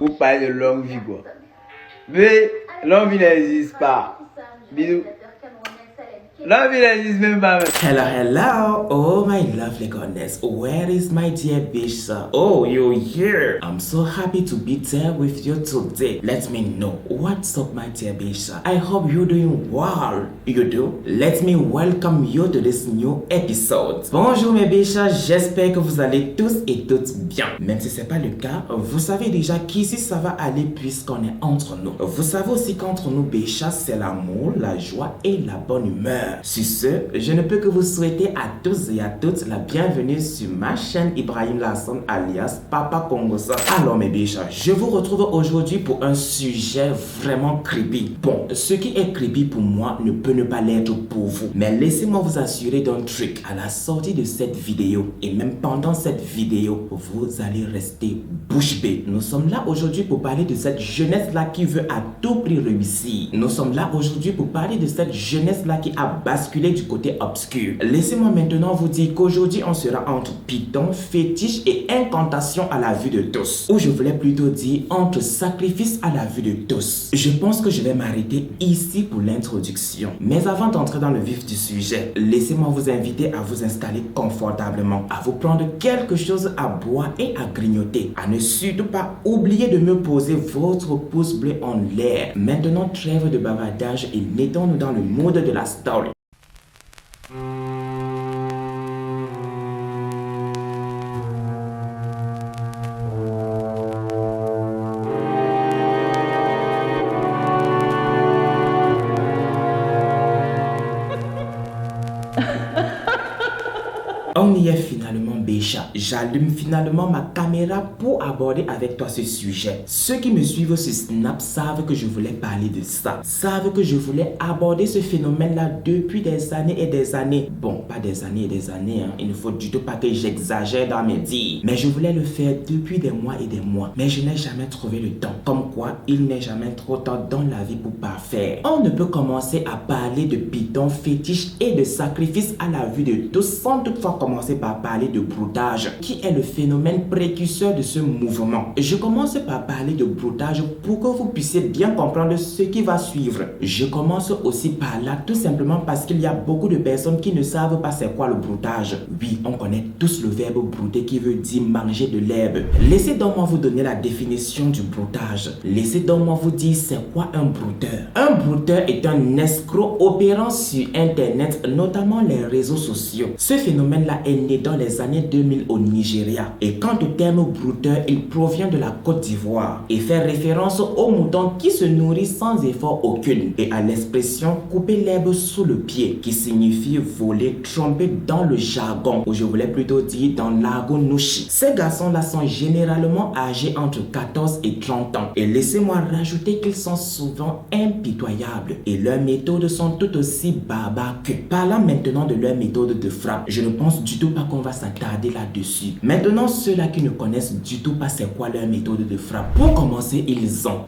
pour parler de longue vie, quoi. Mais longue vie n'existe pas. Bisous. Longue vie n'existe même pas. Hello. Oh, my lovely goodness. Where is my dear Bisha? Oh, you're here. I'm so happy to be there with you today. Let me know. What's up, my dear Bisha? I hope you're doing well. You do? Let me welcome you to this new episode. Bonjour, mes Bisha. J'espère que vous allez tous et toutes bien. Même si c'est pas le cas, vous savez déjà qu'ici ça va aller puisqu'on est entre nous. Vous savez aussi qu'entre nous, Bisha, c'est l'amour, la joie et la bonne humeur. Sur ce, je ne peux que vous souhaiter à tous et à toutes la bienvenue sur ma chaîne Ibrahim Lasson alias Papa Kongosa. Alors mes bichas, je vous retrouve aujourd'hui pour un sujet vraiment creepy. Bon, ce qui est creepy pour moi ne peut ne pas l'être pour vous. Mais laissez-moi vous assurer d'un truc. À la sortie de cette vidéo et même pendant cette vidéo, vous allez rester bouche bée. Nous sommes là aujourd'hui pour parler de cette jeunesse-là qui veut à tout prix réussir. Nous sommes là aujourd'hui pour parler de cette jeunesse-là qui a basculé du côté obscur. Laissez-moi maintenant vous dire qu'aujourd'hui on sera entre python, fétiche et incantation à la vue de tous. Ou je voulais plutôt dire entre sacrifice à la vue de tous. Je pense que je vais m'arrêter ici pour l'introduction. Mais avant d'entrer dans le vif du sujet, laissez-moi vous inviter à vous installer confortablement, à vous prendre quelque chose à boire et à grignoter, à ne surtout pas oublier de me poser votre pouce bleu en l'air. Maintenant, trêve de bavardage et mettons-nous dans le mode de la story. On y est finalement, Bécha. J'allume finalement ma caméra pour aborder avec toi ce sujet. Ceux qui me suivent sur Snap savent que je voulais parler de ça. Savent que je voulais aborder ce phénomène-là depuis des années et des années. Bon, pas des années et des années, hein. Il ne faut du tout pas que j'exagère dans mes dires. Mais je voulais le faire depuis des mois et des mois. Mais je n'ai jamais trouvé le temps. Comme quoi, il n'est jamais trop tard dans la vie pour parfaire. On ne peut commencer à parler de python, fétiche et de sacrifice à la vue de tous sans toutefois commencer par parler de broutage, qui est le phénomène précurseur de ce mouvement. Je commence par parler de broutage pour que vous puissiez bien comprendre ce qui va suivre. Je commence aussi par là tout simplement parce qu'il y a beaucoup de personnes qui ne savent pas c'est quoi le broutage. Oui, on connaît tous le verbe brouter qui veut dire manger de l'herbe. Laissez donc moi vous donner la définition du broutage. Laissez donc moi vous dire c'est quoi un brouteur. Un brouteur est un escroc opérant sur internet, notamment les réseaux sociaux. Ce phénomène-là est né dans les années 2000 au Nigeria. Et quant au terme brouteur, il provient de la Côte d'Ivoire et fait référence aux moutons qui se nourrissent sans effort aucun et à l'expression couper l'herbe sous le pied qui signifie voler, tromper dans le jargon, ou je voulais plutôt dire dans l'argot nouchi. Ces garçons-là sont généralement âgés entre 14 et 30 ans et laissez-moi rajouter qu'ils sont souvent impitoyables et leurs méthodes sont tout aussi barbares que. Parlant maintenant de leur méthode de frappe, je ne pense du tout pas qu'on va s'attarder là-dessus. Maintenant, ceux-là qui ne connaissent du tout pas c'est quoi leur méthode de frappe. Pour commencer,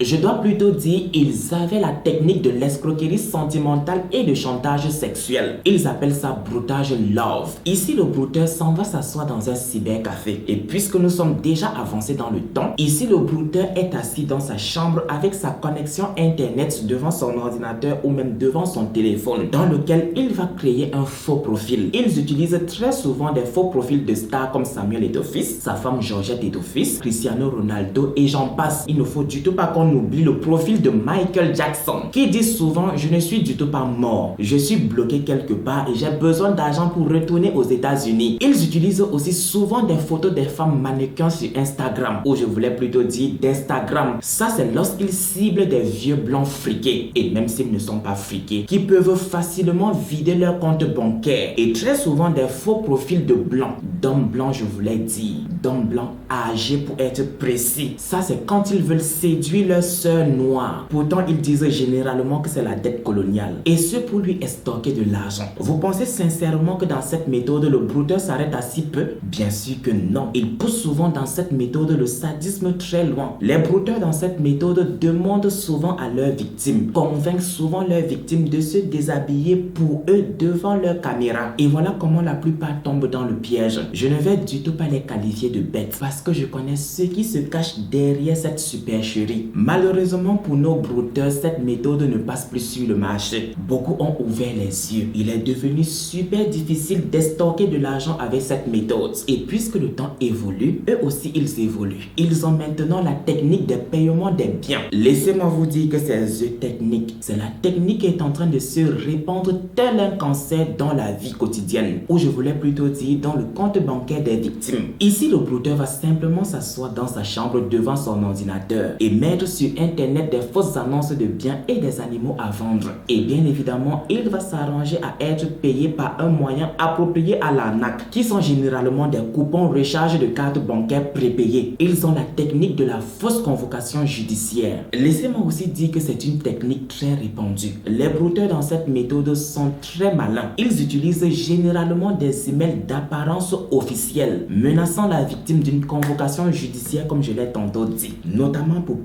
je dois plutôt dire, ils avaient la technique de l'escroquerie sentimentale et de chantage sexuel. Ils appellent ça broutage love. Ici, le brouteur s'en va s'asseoir dans un cybercafé. Et puisque nous sommes déjà avancés dans le temps, ici, le brouteur est assis dans sa chambre avec sa connexion internet devant son ordinateur ou même devant son téléphone, dans lequel il va créer un faux profil. Ils utilisent très souvent des faux profils de stars comme Samuel Eto'o, sa femme Georgette Eto'o, Cristiano Ronaldo et j'en passe. Il ne faut du tout pas qu'on oublie le profil de Michael Jackson qui dit souvent je ne suis du tout pas mort, je suis bloqué quelque part et j'ai besoin d'argent pour retourner aux États-Unis. Ils utilisent aussi souvent des photos des femmes mannequins sur Instagram, ou je voulais plutôt dire d'Instagram. Ça c'est lorsqu'ils ciblent des vieux blancs friqués et même s'ils ne sont pas friqués, qui peuvent facilement vider leur compte bancaire et très souvent des faux profils de blancs, d'hommes blancs je voulais dire, d'hommes blancs âgés pour être précis. Ça c'est quand ils veulent séduire leur sœur noire. Pourtant ils disent généralement que c'est la dette coloniale et ce pour lui estorquer de l'argent. Vous pensez sincèrement que dans cette méthode le brouteur s'arrête à si peu? Bien sûr que non. Il pousse souvent dans cette méthode le sadisme très loin. Les brouteurs dans cette méthode demandent souvent à leurs victimes, convainquent souvent leurs victimes de se déshabiller pour eux devant leur caméra. Et voilà comment la plupart tombent dans le piège. Je Je ne vais du tout pas les qualifier de bêtes parce que je connais ceux qui se cachent derrière cette supercherie. Malheureusement pour nos brouteurs, cette méthode ne passe plus sur le marché. Beaucoup ont ouvert les yeux. Il est devenu super difficile d'estorquer de l'argent avec cette méthode. Et puisque le temps évolue, eux aussi ils évoluent. Ils ont maintenant la technique de paiement des biens. Laissez-moi vous dire que ces techniques, c'est la technique qui est en train de se répandre tel un cancer dans la vie quotidienne, ou je voulais plutôt dire dans le compte bancaire des victimes. Ici, le brouteur va simplement s'asseoir dans sa chambre devant son ordinateur et mettre sur internet des fausses annonces de biens et des animaux à vendre. Et bien évidemment, il va s'arranger à être payé par un moyen approprié à l'arnaque, qui sont généralement des coupons recharge de cartes bancaires prépayées. Ils ont la technique de la fausse convocation judiciaire. Laissez-moi aussi dire que c'est une technique très répandue. Les brouteurs dans cette méthode sont très malins. Ils utilisent généralement des emails d'apparence officielle, menaçant la victime d'une convocation judiciaire comme je l'ai tantôt dit, notamment pour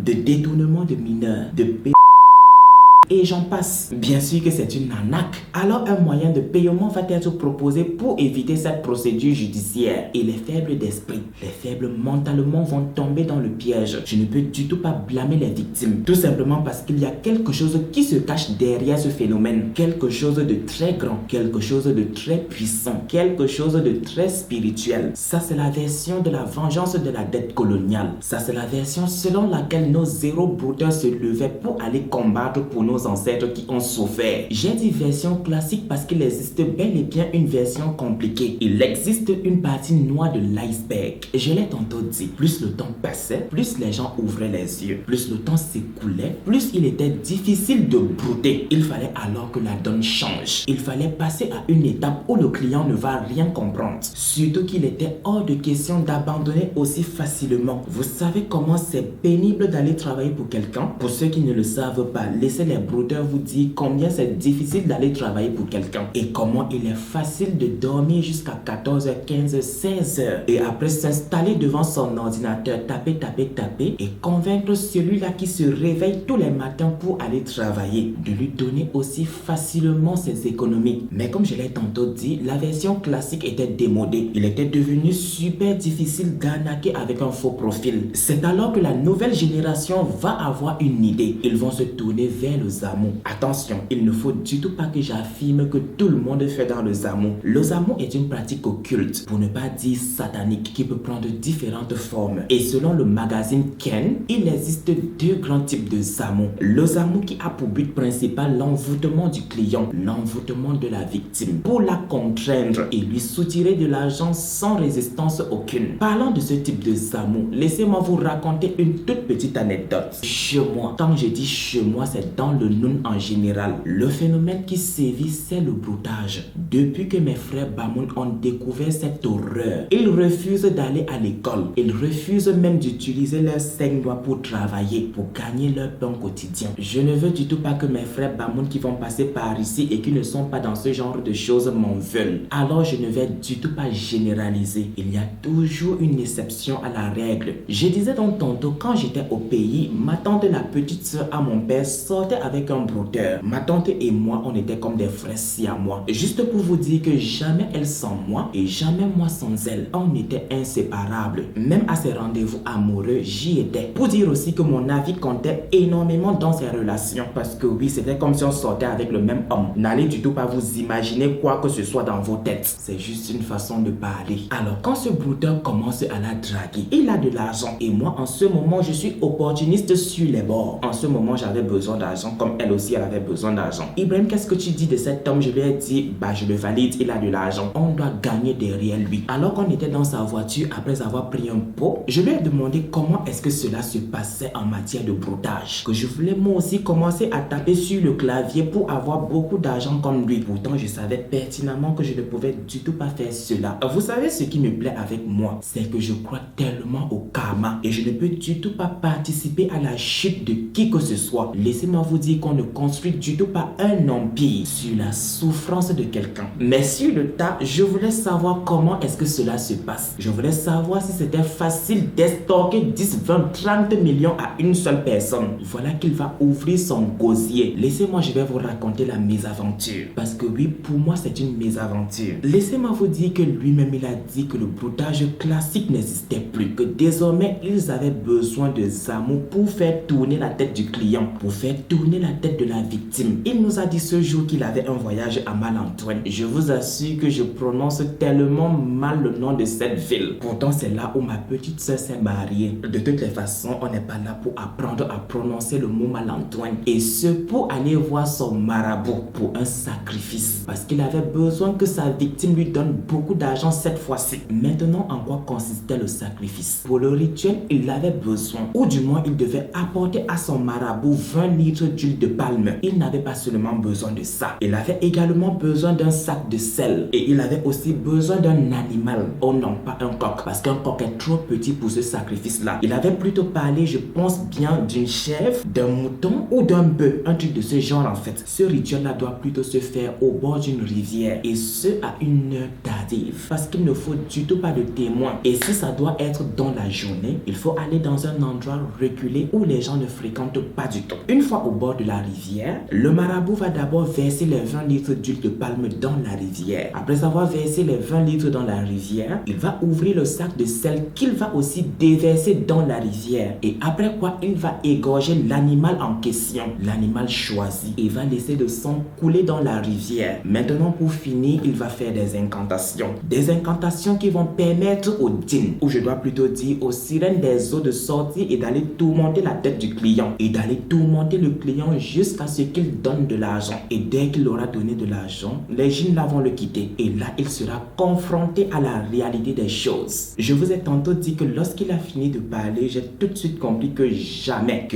de détournement de mineurs, de et j'en passe. Bien sûr que c'est une arnaque. Alors un moyen de paiement va être proposé pour éviter cette procédure judiciaire. Et les faibles d'esprit, les faibles mentalement vont tomber dans le piège. Je ne peux du tout pas blâmer les victimes. Tout simplement parce qu'il y a quelque chose qui se cache derrière ce phénomène. Quelque chose de très grand, quelque chose de très puissant, quelque chose de très spirituel. Ça c'est la version de la vengeance de la dette coloniale. Ça c'est la version selon laquelle nos zéro brouteurs se levaient pour aller combattre pour nos ancêtres qui ont souffert. J'ai dit version classique parce qu'il existe bel et bien une version compliquée. Il existe une partie noire de l'iceberg. Je l'ai tantôt dit, plus le temps passait, plus les gens ouvraient les yeux, plus le temps s'écoulait, plus il était difficile de brouter. Il fallait alors que la donne change. Il fallait passer à une étape où le client ne va rien comprendre. Surtout qu'il était hors de question d'abandonner aussi facilement. Vous savez comment c'est pénible d'aller travailler pour quelqu'un? Pour ceux qui ne le savent pas, laissez les brouteurs vous dire combien c'est difficile d'aller travailler pour quelqu'un et comment il est facile de dormir jusqu'à 14h, 15h, 16h et après s'installer devant son ordinateur, taper et convaincre celui-là qui se réveille tous les matins pour aller travailler de lui donner aussi facilement ses économies. Mais comme je l'ai tantôt dit, la version classique était démodée. Il était devenu super difficile d'arnaquer avec un faux profil. C'est alors que la nouvelle génération va avoir une idée. Ils vont se tourner vers le Zamoo. Attention, il ne faut du tout pas que j'affirme que tout le monde fait dans le Zamoo. Le Zamoo est une pratique occulte, pour ne pas dire satanique, qui peut prendre différentes formes. Et selon le magazine Ken, il existe deux grands types de Zamoo. Le Zamoo qui a pour but principal l'envoûtement du client, l'envoûtement de la victime, pour la contraindre et lui soutirer de l'argent sans résistance aucune. Parlant de ce type de Zamoo, laissez-moi vous raconter une toute petite anecdote. Chez moi, quand je dis chez moi, c'est dans le Noun en général. Le phénomène qui sévit, c'est le broutage. Depuis que mes frères Bamoun ont découvert cette horreur, ils refusent d'aller à l'école. Ils refusent même d'utiliser leurs 5 doigts pour travailler, pour gagner leur pain quotidien. Je ne veux du tout pas que mes frères Bamoun qui vont passer par ici et qui ne sont pas dans ce genre de choses m'en veulent. Alors je ne vais du tout pas généraliser. Il y a toujours une exception à la règle. Je disais donc tantôt, quand j'étais au pays, ma tante, la petite soeur à mon père, sortait avec un brouteur. Ma tante et moi, on était comme des frères siamois. Juste pour vous dire que jamais elle sans moi et jamais moi sans elle. On était inséparables. Même à ces rendez-vous amoureux, j'y étais. Pour dire aussi que mon avis comptait énormément dans ces relations. Parce que oui, c'était comme si on sortait avec le même homme. N'allez du tout pas vous imaginer quoi que ce soit dans vos têtes. C'est juste une façon de parler. Alors, quand ce brouteur commence à la draguer, il a de l'argent. Et moi, en ce moment, je suis opportuniste sur les bords. En ce moment, j'avais besoin d'argent comme elle aussi, elle avait besoin d'argent. Ibrahim, qu'est-ce que tu dis de cet homme? Je lui ai dit, je le valide, il a de l'argent. On doit gagner derrière lui. Alors qu'on était dans sa voiture, après avoir pris un pot, je lui ai demandé comment est-ce que cela se passait en matière de broutage. Que je voulais moi aussi commencer à taper sur le clavier pour avoir beaucoup d'argent comme lui. Pourtant, je savais pertinemment que je ne pouvais du tout pas faire cela. Vous savez ce qui me plaît avec moi? C'est que je crois tellement au karma et je ne peux du tout pas participer à la chute de qui que ce soit. Laissez-moi vous dire dit qu'on ne construit du tout pas un empire sur la souffrance de quelqu'un, mais sur le tas. Je voulais savoir comment est-ce que cela se passe. Je voulais savoir si c'était facile d'estorquer 10, 20, 30 millions à une seule personne. Voilà qu'il va ouvrir son gosier. Laissez-moi, je vais vous raconter la mésaventure. Parce que oui, pour moi, c'est une mésaventure. Laissez-moi vous dire que lui-même, il a dit que le broutage classique n'existait plus. Que désormais, ils avaient besoin de Zamou pour faire tourner la tête du client, pour faire tourner la tête de la victime. Il nous a dit ce jour qu'il avait un voyage à Malantoine. Je vous assure que je prononce tellement mal le nom de cette ville. Pourtant, c'est là où ma petite soeur s'est mariée. De toutes les façons, on n'est pas là pour apprendre à prononcer le mot Malantoine. Et ce, pour aller voir son marabout pour un sacrifice. Parce qu'il avait besoin que sa victime lui donne beaucoup d'argent cette fois-ci. Maintenant, en quoi consistait le sacrifice? Pour le rituel, il avait besoin, ou du moins, il devait apporter à son marabout 20 litres d'huile de palme. Il n'avait pas seulement besoin de ça. Il avait également besoin d'un sac de sel. Et il avait aussi besoin d'un animal. Oh non, pas un coq. Parce qu'un coq est trop petit pour ce sacrifice-là. Il avait plutôt parlé, je pense bien, d'une chèvre, d'un mouton ou d'un bœuf. Un truc de ce genre en fait. Ce rituel-là doit plutôt se faire au bord d'une rivière. Et ce, à une heure tardive. Parce qu'il ne faut du tout pas de témoins. Et si ça doit être dans la journée, il faut aller dans un endroit reculé où les gens ne fréquentent pas du tout. Une fois au bord de la rivière, le marabout va d'abord verser les 20 litres d'huile de palme dans la rivière. Après avoir versé les 20 litres dans la rivière, il va ouvrir le sac de sel qu'il va aussi déverser dans la rivière. Et après quoi, il va égorger l'animal en question, l'animal choisi, et va laisser le sang couler dans la rivière. Maintenant, pour finir, il va faire des incantations. Des incantations qui vont permettre aux djinns, ou je dois plutôt dire aux sirènes des eaux de sortir et d'aller tourmenter la tête du client. Et d'aller tourmenter le client jusqu'à ce qu'il donne de l'argent. Et dès qu'il aura donné de l'argent, les djinns là vont le quitter. Et là, il sera confronté à la réalité des choses. Je vous ai tantôt dit que lorsqu'il a fini de parler, j'ai tout de suite compris que jamais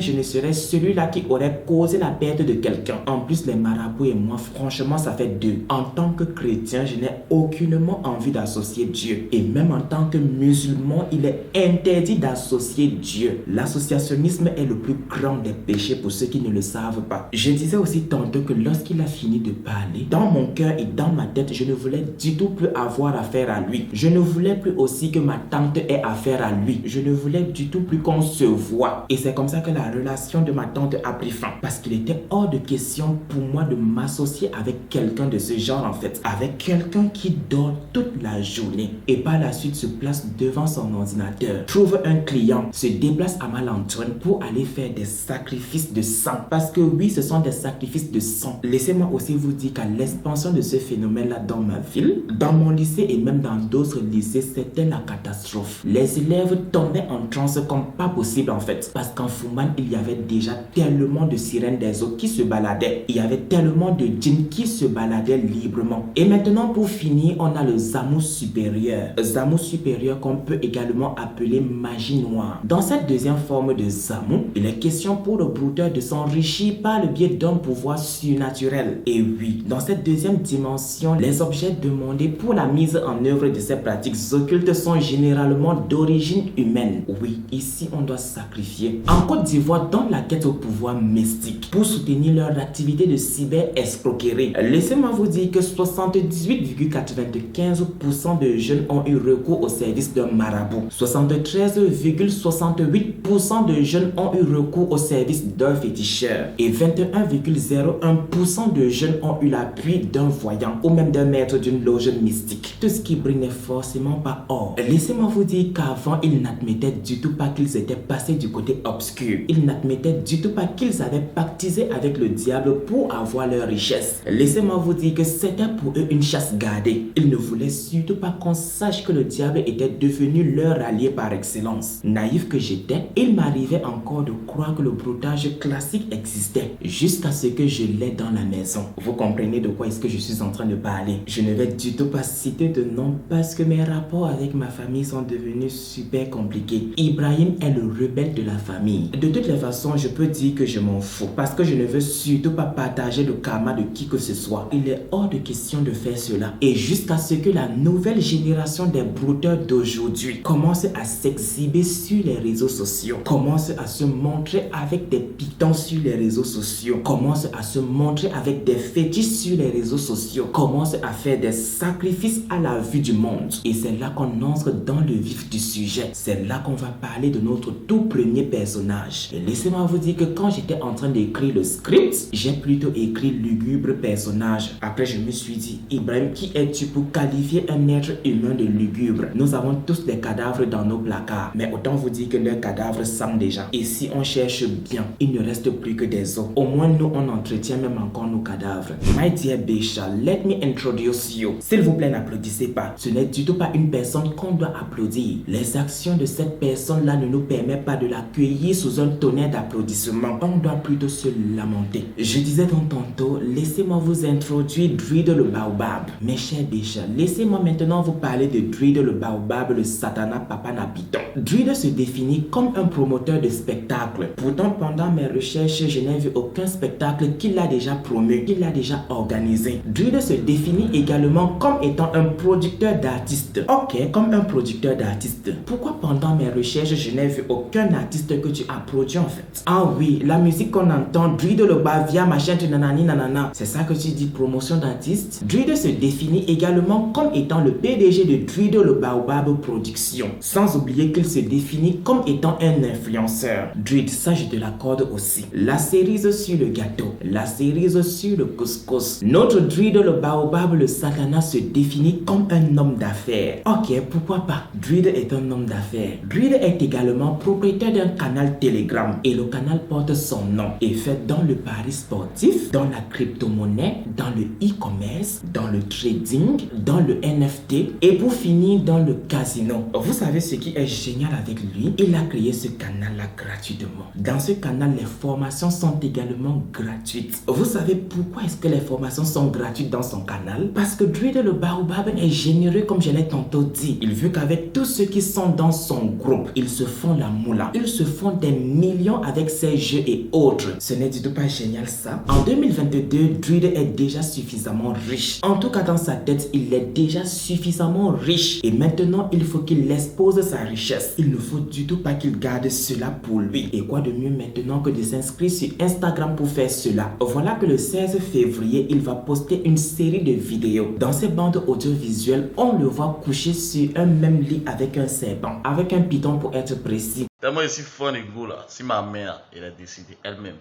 je ne serais celui-là qui aurait causé la perte de quelqu'un. En plus, les marabouts et moi, franchement, ça fait deux. En tant que chrétien, je n'ai aucunement envie d'associer Dieu. Et même en tant que musulman, il est interdit d'associer Dieu. L'associationnisme est le plus grand des péchés pour ceux qui ne le savent pas. Je disais aussi tantôt que lorsqu'il a fini de parler, dans mon cœur et dans ma tête, je ne voulais du tout plus avoir affaire à lui. Je ne voulais plus aussi que ma tante ait affaire à lui. Je ne voulais du tout plus qu'on se voit. Et c'est comme ça que la relation de ma tante a pris fin. Parce qu'il était hors de question pour moi de m'associer avec quelqu'un de ce genre en fait. Avec quelqu'un qui dort toute la journée et par la suite se place devant son ordinateur, trouve un client, se déplace à Malantoine pour aller faire des sacrifices de sang. Parce que oui, ce sont des sacrifices de sang. Laissez-moi aussi vous dire qu'à l'expansion de ce phénomène-là dans ma ville, dans mon lycée et même dans d'autres lycées, c'était la catastrophe. Les élèves tombaient en transe comme pas possible en fait. Parce qu'en Fouman, il y avait déjà tellement de sirènes des eaux qui se baladaient. Il y avait tellement de djinns qui se baladaient librement. Et maintenant, pour finir, on a le Zamou supérieur. Zamou supérieur qu'on peut également appeler magie noire. Dans cette deuxième forme de Zamou, il est question pour le brouteur de s'enrichir par le biais d'un pouvoir surnaturel. Et oui, dans cette deuxième dimension, les objets demandés pour la mise en œuvre de ces pratiques occultes sont généralement d'origine humaine. Oui, ici on doit sacrifier. En Côte d'Ivoire, dans la quête au pouvoir mystique, pour soutenir leur activité de cyber-escroquerie, laissez-moi vous dire que 78,95% de jeunes ont eu recours au service d'un marabout. 73,68% de jeunes ont eu recours au service d'un féticheur. Et 21,01% de jeunes ont eu l'appui d'un voyant ou même d'un maître d'une loge mystique. Tout ce qui brille n'est forcément pas or. Laissez-moi vous dire qu'avant, ils n'admettaient du tout pas qu'ils étaient passés du côté obscur. Ils n'admettaient du tout pas qu'ils avaient pactisé avec le diable pour avoir leur richesse. Laissez-moi vous dire que c'était pour eux une chasse gardée. Ils ne voulaient surtout pas qu'on sache que le diable était devenu leur allié par excellence. Naïf que j'étais, il m'arrivait encore de croire que le broutage classique existait jusqu'à ce que je l'ai dans la maison. Vous comprenez de quoi est-ce que je suis en train de parler. Je ne vais du tout pas citer de nom parce que mes rapports avec ma famille sont devenus super compliqués. Ibrahim est le rebelle de la famille. De toutes les façons, je peux dire que je m'en fous parce que je ne veux surtout pas partager le karma de qui que ce soit. Il est hors de question de faire cela. Et jusqu'à ce que la nouvelle génération des brouteurs d'aujourd'hui commence à s'exhiber sur les réseaux sociaux, commence à se montrer avec des pitons sur les réseaux sociaux, commence à se montrer avec des fétiches sur les réseaux sociaux, commence à faire des sacrifices à la vue du monde. Et c'est là qu'on entre dans le vif du sujet. C'est là qu'on va parler de notre tout premier personnage. Et laissez-moi vous dire que quand j'étais en train d'écrire le script, j'ai plutôt écrit lugubre personnage. Après, je me suis dit, Ibrahim, qui es-tu pour qualifier un être humain de lugubre? Nous avons tous des cadavres dans nos placards, mais autant vous dire que leurs cadavres sentent déjà. Et si on cherche bien, il ne reste plus que des os. Au moins, nous, on entretient même encore nos cadavres. My dear Becha, let me introduce you. S'il vous plaît, n'applaudissez pas. Ce n'est du tout pas une personne qu'on doit applaudir. Les actions de cette personne-là ne nous permettent pas de l'accueillir sous un tonnerre d'applaudissements. On doit plutôt se lamenter. Je disais donc tantôt, laissez-moi vous introduire Dread le Baobab. Mes chers Becha, laissez-moi maintenant vous parler de Dread le Baobab, le Satana Papa Napiton. Dread se définit comme un promoteur de spectacles. Pourtant, pendant mes recherches, je n'ai vu aucun spectacle qu'il a déjà promu, qu'il a déjà organisé. Dread se définit également comme étant un producteur d'artistes. Ok, comme un producteur d'artistes. Pourquoi pendant mes recherches, je n'ai vu aucun artiste que tu as produit en fait? Ah oui, la musique qu'on entend, Dread le Bavia, machin, nanani, nanana. C'est ça que tu dis, promotion d'artistes? Dread se définit également comme étant le PDG de Dread le Baobab Production. Sans oublier qu'il se définit comme étant un influenceur. Dread, ça je te l'accorde aussi. La cerise sur le gâteau, la cerise sur le couscous. Notre Dread le Baobab, le Satana, se définit comme un homme d'affaires. Ok, pourquoi pas? Dread est un homme d'affaires. Dread est également propriétaire d'un canal Telegram et le canal porte son nom et fait dans le pari sportif, dans la crypto-monnaie, dans le e-commerce, dans le trading, dans le NFT et pour finir dans le casino. Vous savez ce qui est génial avec lui? Il a créé ce canal-là gratuitement. Dans ce canal, les formations sont également gratuites. Vous savez pourquoi est-ce que les formations sont gratuites dans son canal? Parce que Dread le Baobab est généreux comme je l'ai tantôt dit. Il veut qu'avec tous ceux qui sont dans son groupe, ils se font la moula. Ils se font des millions avec ses jeux et autres. Ce n'est du tout pas génial ça? En 2022, Dread est déjà suffisamment riche. En tout cas dans sa tête, il est déjà suffisamment riche. Et maintenant, il faut qu'il expose sa richesse. Il ne faut du tout pas qu'il garde cela pour lui. Et quoi de mieux maintenant que de s'inscrire sur Instagram pour faire cela? Voilà que le 16 février, il va poster une série de vidéos. Dans ces bandes audiovisuelles, on le voit couché sur un même lit avec un serpent, avec un python pour être précis. Tellement ici fun et go là, si ma mère elle a décidé elle-même,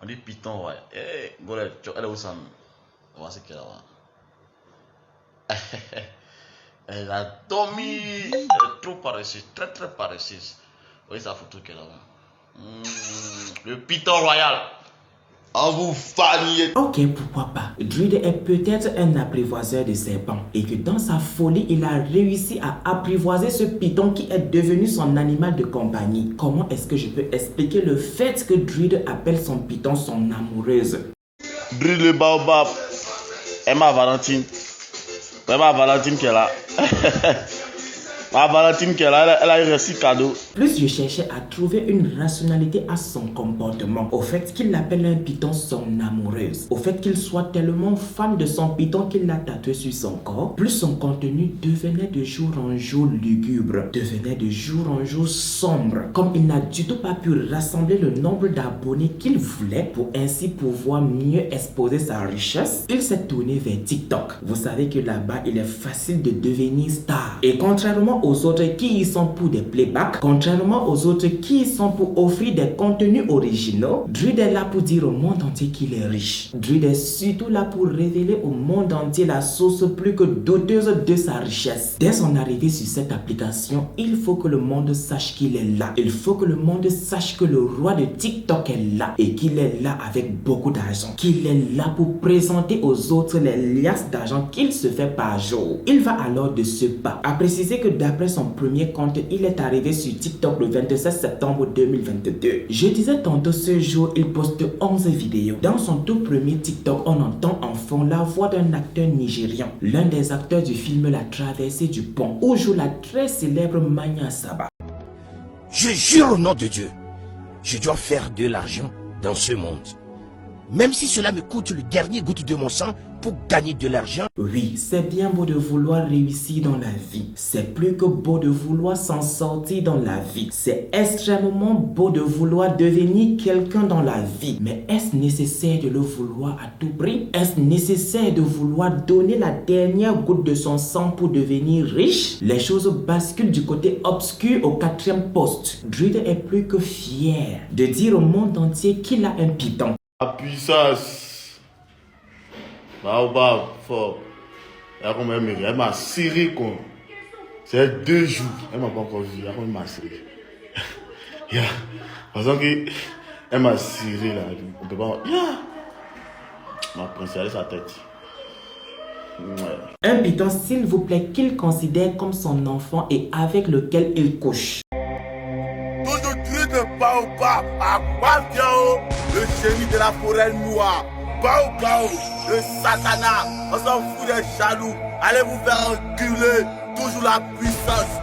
on dit python ouais, go là, elle est où ça? On va se qu'elle a. Elle a dormi, elle est trop paresseuse, très très paresseuse. Vous voyez sa photo qu'elle a. Le python royal. En vous famille. Ok, pourquoi pas. Dread est peut-être un apprivoiseur de serpents et que dans sa folie, il a réussi à apprivoiser ce python qui est devenu son animal de compagnie. Comment est-ce que je peux expliquer le fait que Dread appelle son python son amoureuse? Dread le Baobab. Emma Valentine. Emma Valentine qui est là. Ma Valentine qui est là, elle a eu reçu cadeau. Plus je cherchais à trouver une rationalité à son comportement, au fait qu'il appelle un python son amoureuse, au fait qu'il soit tellement fan de son python qu'il l'a tatoué sur son corps, plus son contenu devenait de jour en jour lugubre, devenait de jour en jour sombre. Comme il n'a du tout pas pu rassembler le nombre d'abonnés qu'il voulait pour ainsi pouvoir mieux exposer sa richesse, il s'est tourné vers TikTok. Vous savez que là-bas, il est facile de devenir star. Et contrairement aux autres qui y sont pour des playbacks, contrairement aux autres qui y sont pour offrir des contenus originaux, Dread est là pour dire au monde entier qu'il est riche. Dread est surtout là pour révéler au monde entier la source plus que douteuse de sa richesse. Dès son arrivée sur cette application, il faut que le monde sache qu'il est là. Il faut que le monde sache que le roi de TikTok est là et qu'il est là avec beaucoup d'argent. Qu'il est là pour présenter aux autres les liasses d'argent qu'il se fait par jour. Il va alors de ce pas à préciser que d'après son premier compte, il est arrivé sur TikTok le 27 septembre 2022. Je disais tantôt ce jour, il poste 11 vidéos. Dans son tout premier TikTok, on entend en fond la voix d'un acteur nigérian, l'un des acteurs du film La Traversée du Pont, où joue la très célèbre Manya Saba. Je jure au nom de Dieu, je dois faire de l'argent dans ce monde. même si cela me coûte le dernier goutte de mon sang pour gagner de l'argent. Oui, c'est bien beau de vouloir réussir dans la vie. C'est plus que beau de vouloir s'en sortir dans la vie. C'est extrêmement beau de vouloir devenir quelqu'un dans la vie. Mais est-ce nécessaire de le vouloir à tout prix? Est-ce nécessaire de vouloir donner la dernière goutte de son sang pour devenir riche? Les choses basculent du côté obscur au 4e poste. Druid est plus que fier de dire au monde entier qu'il a un python. La puissance. Baobab, fort. Elle m'a serré, quoi. C'est 2 jours. Elle m'a pas encore vu. Elle m'a serré. Parce qu'elle m'a serré, là. On peut pas. Ma princesse, sa tête. Ouais. Un python, s'il vous plaît, qu'il considère comme son enfant et avec lequel il couche. Toujours truc de Baobab à Guapiao, le génie de la forêt noire. Baobab, le satana, on s'en fout des jaloux. Allez vous faire enculer, toujours la puissance,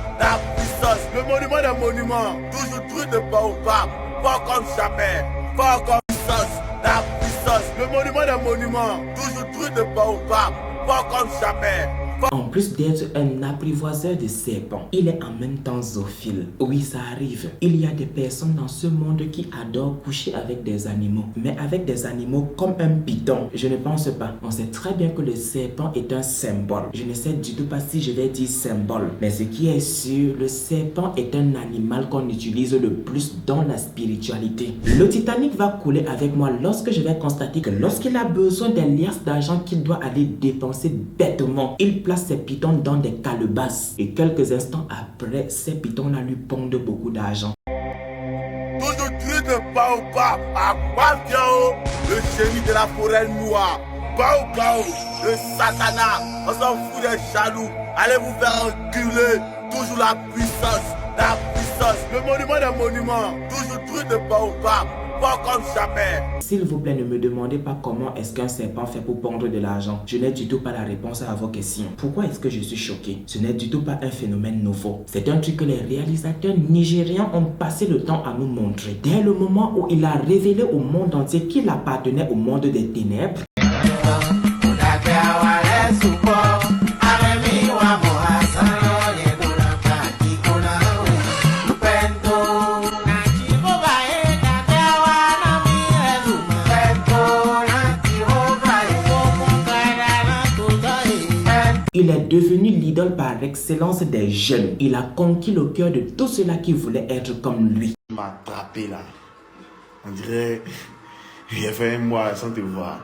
le monument des monuments. Toujours truc de Baobab, pas comme jamais, pas comme puissance, la puissance, le monument des monuments. Toujours truc de Baobab, pas comme jamais. En plus d'être un apprivoiseur de serpents, il est en même temps zoophile. Oui, ça arrive. Il y a des personnes dans ce monde qui adorent coucher avec des animaux. Mais avec des animaux comme un python, je ne pense pas. On sait très bien que le serpent est un symbole. Je ne sais du tout pas si je vais dire symbole. Mais ce qui est sûr, le serpent est un animal qu'on utilise le plus dans la spiritualité. Le Titanic va couler avec moi lorsque je vais constater que lorsqu'il a besoin des liasses d'argent qu'il doit aller dépenser bêtement, il place ses pitons dans des calebasses et quelques instants après, ces pitons-là lui pondent beaucoup d'argent. Toujours truc de Baobab à Guapiao, le génie de la forêt noire. Baobab, le satana, on s'en fout des jaloux. Allez vous faire enculer, toujours la puissance, le monument des monuments. Toujours truc de Baobab, pas comme jamais. S'il vous plaît, ne me demandez pas comment est-ce qu'un serpent fait pour pondre de l'argent. Je n'ai du tout pas la réponse à vos questions. Pourquoi est-ce que je suis choqué? Ce n'est du tout pas un phénomène nouveau. C'est un truc que les réalisateurs nigérians ont passé le temps à nous montrer. Dès le moment où il a révélé au monde entier qu'il appartenait au monde des ténèbres, il est devenu l'idole par excellence des jeunes. Il a conquis le cœur de tous ceux-là qui voulaient être comme lui. Il m'a attrapé là. On dirait. Il a fait un mois sans te voir.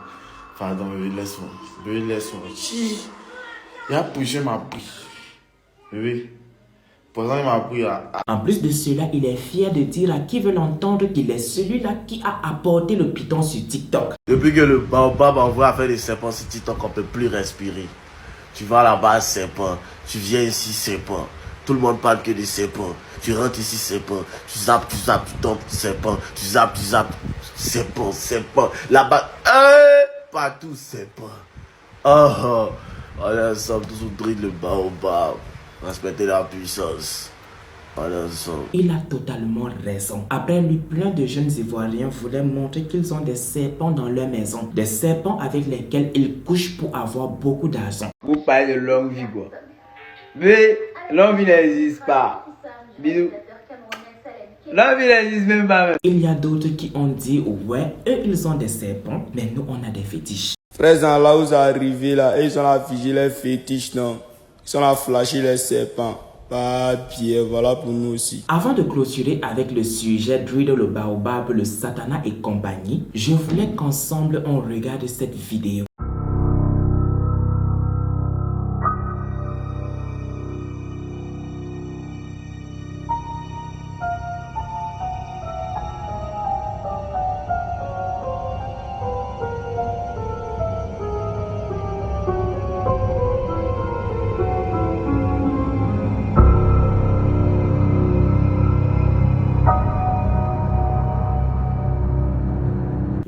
Pardon, bébé, laisse-moi. Bébé, laisse-moi. Il a poussé ma pris. Bébé. Pourtant, il m'a pris à. En plus de cela, il est fier de dire à qui veut l'entendre qu'il est celui-là qui a apporté le python sur TikTok. Depuis que le baobab envoie à faire des serpents sur TikTok, on ne peut plus respirer. Tu vas là-bas, serpent. Tu viens ici, serpent. Tout le monde parle que des serpents. Tu rentres ici, serpent. Tu zappes, tu tombes, serpent. Tu zappes, serpent. Là-bas, partout, serpent. On est ensemble, tous au drille le baobab. Respecter la puissance. Il a totalement raison. Après lui, plein de jeunes Ivoiriens voulaient montrer qu'ils ont des serpents dans leur maison. Des serpents avec lesquels ils couchent pour avoir beaucoup d'argent. Vous parlez de longue vie, quoi. Mais longue vie n'existe pas. Bisous. Longue vie n'existe même pas. Il y a d'autres qui ont dit, ouais, eux ils ont des serpents, mais nous on a des fétiches. Frère, là où vous arrivez là, ils sont là figés les fétiches, non? Ils sont là flasher les serpents. Pas bien, voilà pour nous aussi. Avant de clôturer avec le sujet Druid, le baobab, le satana et compagnie, je voulais qu'ensemble on regarde cette vidéo.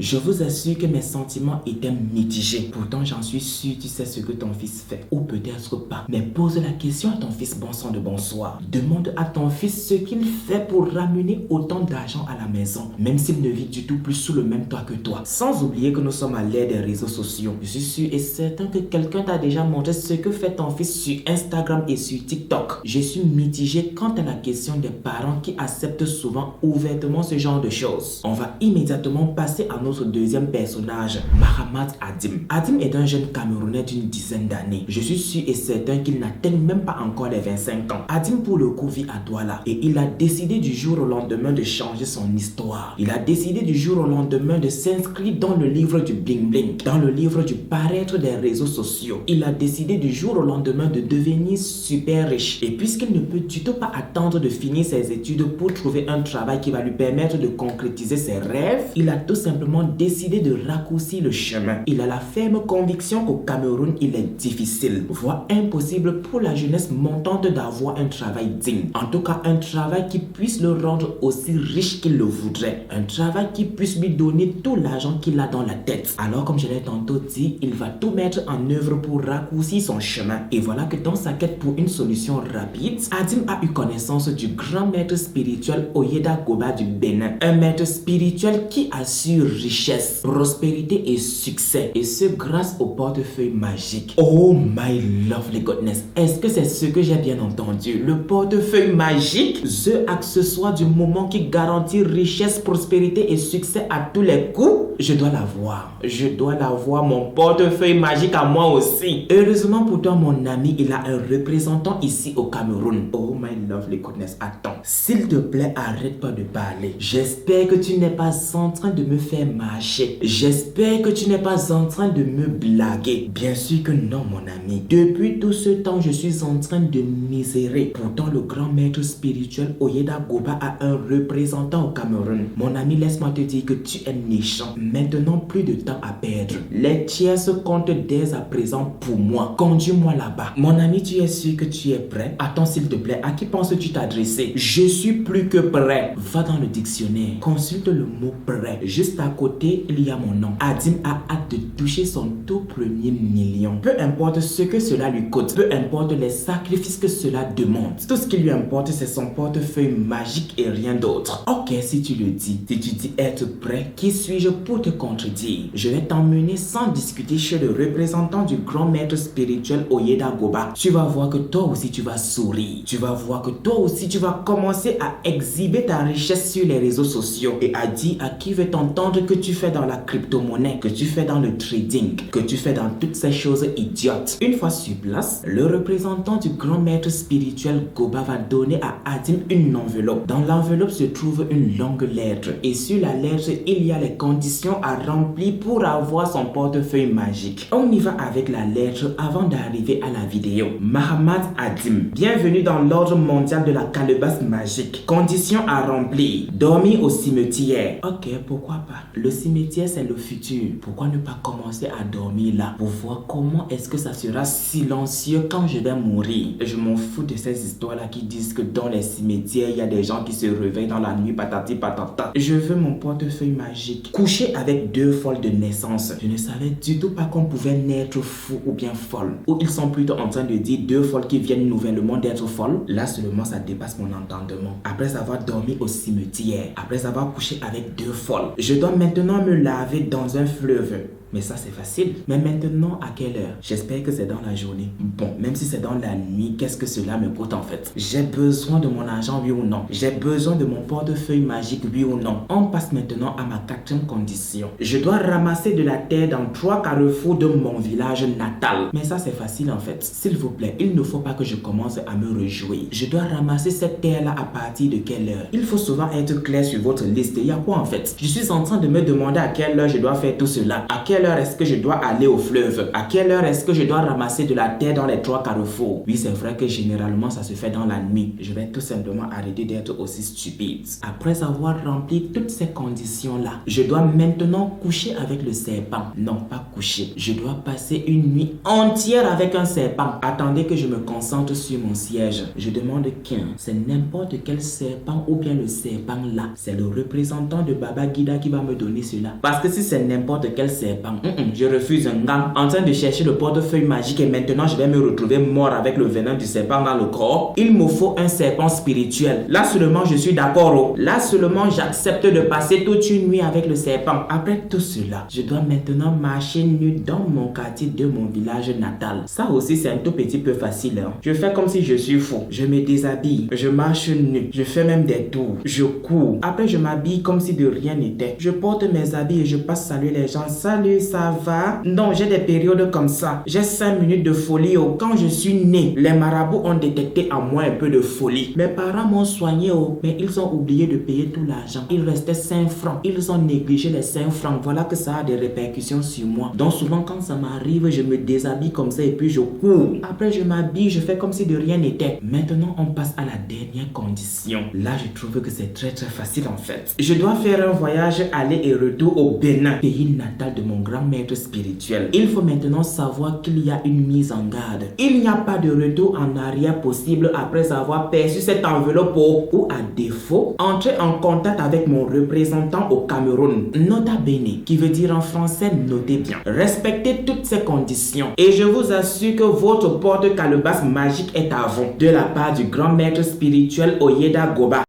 Je vous assure que mes sentiments étaient mitigés. Pourtant, j'en suis sûr, tu sais ce que ton fils fait. Ou peut-être pas. Mais pose la question à ton fils bon sang de bonsoir. Demande à ton fils ce qu'il fait pour ramener autant d'argent à la maison, même s'il ne vit du tout plus sous le même toit que toi. Sans oublier que nous sommes à l'ère des réseaux sociaux. Je suis sûr et certain que quelqu'un t'a déjà montré ce que fait ton fils sur Instagram et sur TikTok. Je suis mitigé quant à la question des parents qui acceptent souvent ouvertement ce genre de choses. On va immédiatement passer à notre deuxième personnage, Mahamat Adim. Adim est un jeune Camerounais d'une dizaine d'années. Je suis sûr et certain qu'il n'atteint même pas encore les 25 ans. Adim pour le coup vit à Douala et il a décidé du jour au lendemain de changer son histoire. Il a décidé du jour au lendemain de s'inscrire dans le livre du bling bling, dans le livre du paraître des réseaux sociaux. Il a décidé du jour au lendemain de devenir super riche. Et puisqu'il ne peut du tout pas attendre de finir ses études pour trouver un travail qui va lui permettre de concrétiser ses rêves, il a tout simplement décidé de raccourcir le chemin. Il a la ferme conviction qu'au Cameroun, il est difficile, voire impossible pour la jeunesse montante d'avoir un travail digne. En tout cas, un travail qui puisse le rendre aussi riche qu'il le voudrait. Un travail qui puisse lui donner tout l'argent qu'il a dans la tête. Alors, comme je l'ai tantôt dit, il va tout mettre en œuvre pour raccourcir son chemin. Et voilà que dans sa quête pour une solution rapide, Adim a eu connaissance du grand maître spirituel Oyeda Goba du Bénin. Un maître spirituel qui assure richesse, prospérité et succès. Et ce grâce au portefeuille magique. Oh my lovely goodness. Est-ce que c'est ce que j'ai bien entendu? Le portefeuille magique, ce accessoire du moment qui garantit richesse, prospérité et succès à tous les coups? Je dois l'avoir. Je dois l'avoir, mon portefeuille magique à moi aussi. Heureusement pour toi, mon ami, il a un représentant ici au Cameroun. Oh my lovely goodness. Attends. S'il te plaît, arrête pas de parler. J'espère que tu n'es pas en train de me faire marcher. J'espère que tu n'es pas en train de me blaguer. Bien sûr que non, mon ami. Depuis tout ce temps, je suis en train de misérer. Pourtant, le grand maître spirituel Oyeda Goba a un représentant au Cameroun. Mon ami, laisse-moi te dire que tu es méchant. Maintenant, plus de temps à perdre. Les tierces comptent dès à présent pour moi. Conduis-moi là-bas. Mon ami, tu es sûr que tu es prêt? Attends, s'il te plaît, à qui penses-tu t'adresser? Je suis plus que prêt. Va dans le dictionnaire. Consulte le mot prêt. Juste à côté, il y a mon nom. Adim a hâte de toucher son tout premier million. Peu importe ce que cela lui coûte. Peu importe les sacrifices que cela demande. Tout ce qui lui importe, c'est son portefeuille magique et rien d'autre. Ok, si tu le dis. Si tu dis être prêt, qui suis-je pour te contredire? Je vais t'emmener sans discuter chez le représentant du grand maître spirituel Oyeda Goba. Tu vas voir que toi aussi tu vas sourire. Tu vas voir que toi aussi tu vas commencer à exhiber ta richesse sur les réseaux sociaux et à dire à qui veut t'entendre que tu fais dans la crypto-monnaie, que tu fais dans le trading, que tu fais dans toutes ces choses idiotes. Une fois sur place, le représentant du grand maître spirituel Goba va donner à Adim une enveloppe. Dans l'enveloppe se trouve une longue lettre et sur la lettre, il y a les conditions à remplir pour avoir son portefeuille magique. On y va avec la lettre avant d'arriver à la vidéo. Mahamat Adim, bienvenue dans l'ordre mondial de la calebasse magique. Conditions à remplir. Dormir au cimetière. Ok, pourquoi pas. Le cimetière, c'est le futur. Pourquoi ne pas commencer à dormir là pour voir comment est-ce que ça sera silencieux quand je vais mourir. Je m'en fous de ces histoires-là qui disent que dans les cimetières, il y a des gens qui se réveillent dans la nuit, patati patata. Je veux mon portefeuille magique. Coucher avec 2 folles de naissance. Je ne savais du tout pas qu'on pouvait naître fou ou bien folle. Ou ils sont plutôt en train de dire 2 folles qui viennent nouvellement d'être folles. Là seulement ça dépasse mon entendement. Après avoir dormi au cimetière, après avoir couché avec 2 folles, je dois maintenant me laver dans un fleuve. Mais ça c'est facile. Mais maintenant à quelle heure? J'espère que c'est dans la journée. Bon, même si c'est dans la nuit, qu'est-ce que cela me coûte en fait? J'ai besoin de mon argent, oui ou non? J'ai besoin de mon portefeuille magique, oui ou non? On passe maintenant à ma 4e condition. Je dois ramasser de la terre dans 3 carrefours de mon village natal. Mais ça c'est facile en fait. S'il vous plaît, il ne faut pas que je commence à me réjouir. Je dois ramasser cette terre là à partir de quelle heure? Il faut souvent être clair sur votre liste. Il y a quoi en fait? Je suis en train de me demander à quelle heure je dois faire tout cela. À quelle quelle heure est-ce que je dois aller au fleuve? À quelle heure est-ce que je dois ramasser de la terre dans les 3 carrefours? Oui, c'est vrai que généralement, ça se fait dans la nuit. Je vais tout simplement arrêter d'être aussi stupide. Après avoir rempli toutes ces conditions-là, je dois maintenant coucher avec le serpent. Non, pas coucher. Je dois passer une nuit entière avec un serpent. Attendez que je me concentre sur mon siège. Je demande qu'un, c'est n'importe quel serpent ou bien le serpent là. C'est le représentant de Baba Guida qui va me donner cela. Parce que si c'est n'importe quel serpent, je refuse un gang en train de chercher le portefeuille magique et maintenant je vais me retrouver mort avec le venin du serpent dans le corps. Il me faut un serpent spirituel. Là seulement je suis d'accord. Là seulement j'accepte de passer toute une nuit avec le serpent. Après tout cela, je dois maintenant marcher nu dans mon quartier de mon village natal. Ça aussi c'est un tout petit peu facile. Je fais comme si je suis fou. Je me déshabille. Je marche nu. Je fais même des tours. Je cours. Après je m'habille comme si de rien n'était. Je porte mes habits et je passe saluer les gens. Salut, ça va? Non, j'ai des périodes comme ça. J'ai 5 minutes de folie. Quand je suis né, les marabouts ont détecté en moi un peu de folie. Mes parents m'ont soigné, mais ils ont oublié de payer tout l'argent. Il restait 5 francs. Ils ont négligé les 5 francs. Voilà que ça a des répercussions sur moi. Donc souvent quand ça m'arrive, je me déshabille comme ça et puis je cours. Après je m'habille, je fais comme si de rien n'était. Maintenant on passe à la dernière condition. Là je trouve que c'est très facile en fait. Je dois faire un voyage aller et retour au Bénin, pays natal de mon grand maître spirituel. Il faut maintenant savoir qu'il y a une mise en garde. Il n'y a pas de retour en arrière possible après avoir perçu cette enveloppe ou à défaut, entrer en contact avec mon représentant au Cameroun. Nota bene, qui veut dire en français notez bien. Respectez toutes ces conditions et je vous assure que votre porte-calebasse magique est à vous. De la part du grand maître spirituel Oyeda Goba.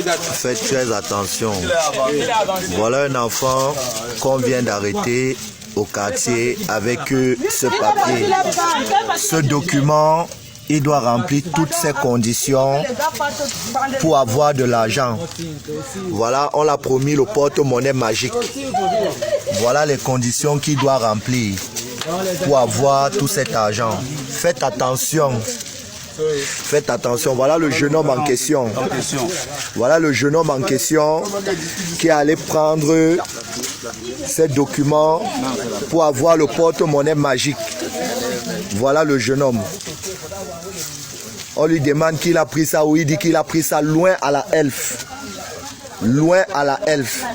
Faites très attention. Voilà un enfant qu'on vient d'arrêter au quartier avec ce papier. Ce document, il doit remplir toutes ces conditions pour avoir de l'argent. Voilà, on l'a promis le porte-monnaie magique. Voilà les conditions qu'il doit remplir pour avoir tout cet argent. Faites attention. Faites attention, voilà le jeune homme en question. Voilà le jeune homme en question qui allait prendre ces documents pour avoir le porte-monnaie magique. Voilà le jeune homme. On lui demande qu'il a pris ça, ou il dit qu'il a pris ça loin à la Elf. Loin à la Elf.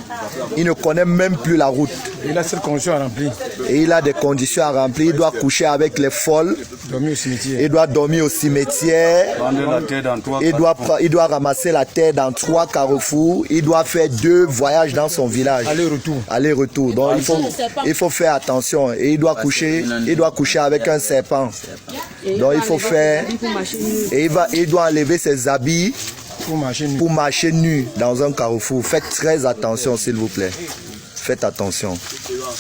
Il ne connaît même plus la route. Il a cette condition à remplir. Et il a des conditions à remplir. Il doit coucher avec les folles. Dormir au cimetière. Il doit dormir au cimetière. Il doit ramasser la terre dans 3 carrefours. Il doit faire 2 voyages dans son village. Aller-retour. Aller-retour. Donc il faut faire attention. Et il doit coucher avec un serpent. Donc il faut faire. Et il doit enlever ses habits. Pour marcher nu dans un carrefour. Faites très attention s'il vous plaît. Faites attention.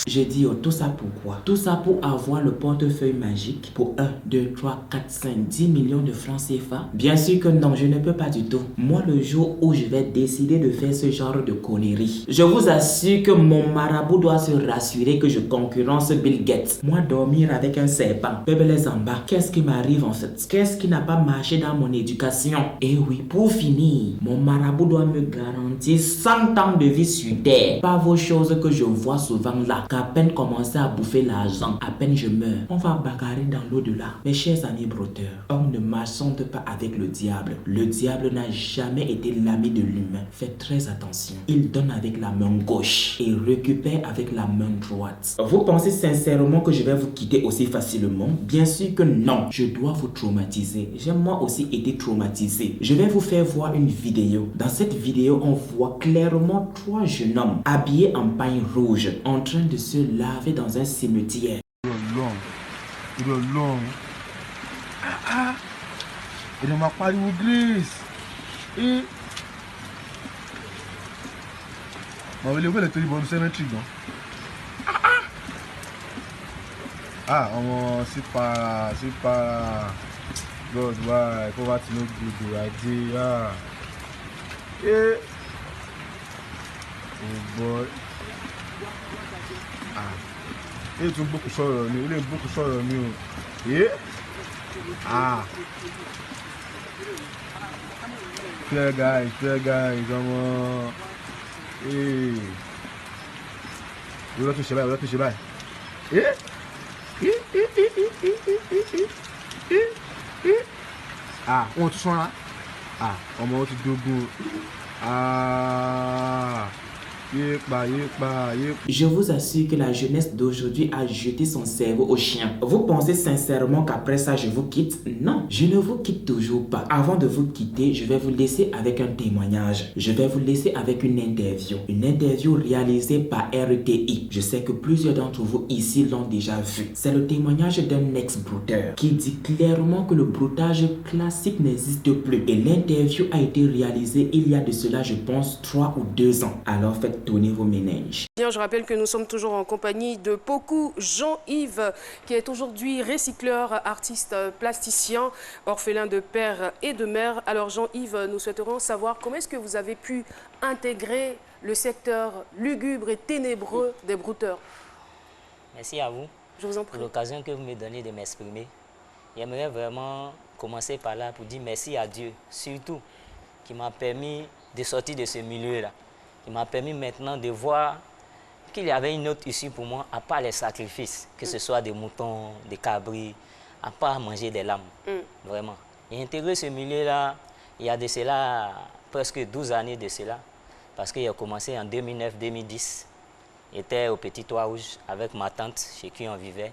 J'ai dit tout ça pourquoi? Tout ça pour avoir le portefeuille magique pour 1, 2, 3, 4, 5, 10 millions de francs CFA? Bien sûr que non, je ne peux pas du tout. Moi, le jour où je vais décider de faire ce genre de conneries, je vous assure que mon marabout doit se rassurer que je concurrence Bill Gates. Moi, dormir avec un serpent, Bébé Zamba, qu'est-ce qui m'arrive en fait? Qu'est-ce qui n'a pas marché dans mon éducation? Et oui, pour finir, mon marabout doit me garantir 100 ans de vie sur terre. Pas vos choses que je vois souvent là, qu'à peine commencer à bouffer l'argent, à peine je meurs, on va bagarrer dans l'au-delà. Mes chers amis brotteurs, on ne marchande pas avec le diable. Le diable n'a jamais été l'ami de l'humain. Faites très attention. Il donne avec la main gauche et récupère avec la main droite. Vous pensez sincèrement que je vais vous quitter aussi facilement? Bien sûr que non. Je dois vous traumatiser. J'ai moi aussi été traumatisé. Je vais vous faire voir une vidéo. Dans cette vidéo, on voit clairement 3 jeunes hommes habillés en pagne rouge en train de se laver dans un cimetière. Il m'a parlé au Grace. Et. On va lever le téléphone, c'est un truc, non? Ah, c'est pas. God, why? Faut voir si nous good idea. Et. Oh boy. Ah. Et tu beaucoup sur nous, il est beaucoup sur nous. Et. Ah. Fair guys, come on. Hey. We got to Shabai. Ah, on te sent là? Ah, comment tu dois? Ah, Je vous assure que la jeunesse d'aujourd'hui a jeté son cerveau au chien. Vous pensez sincèrement qu'après ça, je vous quitte? Non, je ne vous quitte toujours pas. Avant de vous quitter, je vais vous laisser avec un témoignage. Je vais vous laisser avec une interview. Une interview réalisée par RTI. Je sais que plusieurs d'entre vous ici l'ont déjà vu. C'est le témoignage d'un ex-brouteur qui dit clairement que le broutage classique n'existe plus. Et l'interview a été réalisée il y a de cela, je pense, 3 ou 2 ans. Alors faites tourner vos méninges. Bien, je rappelle que nous sommes toujours en compagnie de Poku Jean-Yves, qui est aujourd'hui recycleur, artiste plasticien, orphelin de père et de mère. Alors Jean-Yves, nous souhaiterons savoir comment est-ce que vous avez pu intégrer le secteur lugubre et ténébreux des brouteurs. Merci à vous. Je vous en prie. Pour l'occasion que vous me donnez de m'exprimer. J'aimerais vraiment commencer par là pour dire merci à Dieu, surtout, qui m'a permis de sortir de ce milieu-là. Qui m'a permis maintenant de voir qu'il y avait une autre issue pour moi, à part les sacrifices, que ce soit des moutons, des cabris, à part manger des lames. Vraiment. J'ai intégré ce milieu-là, il y a de cela presque 12 années de cela, parce qu'il a commencé en 2009-2010. J'étais au Petit Trois-Rouges avec ma tante, chez qui on vivait.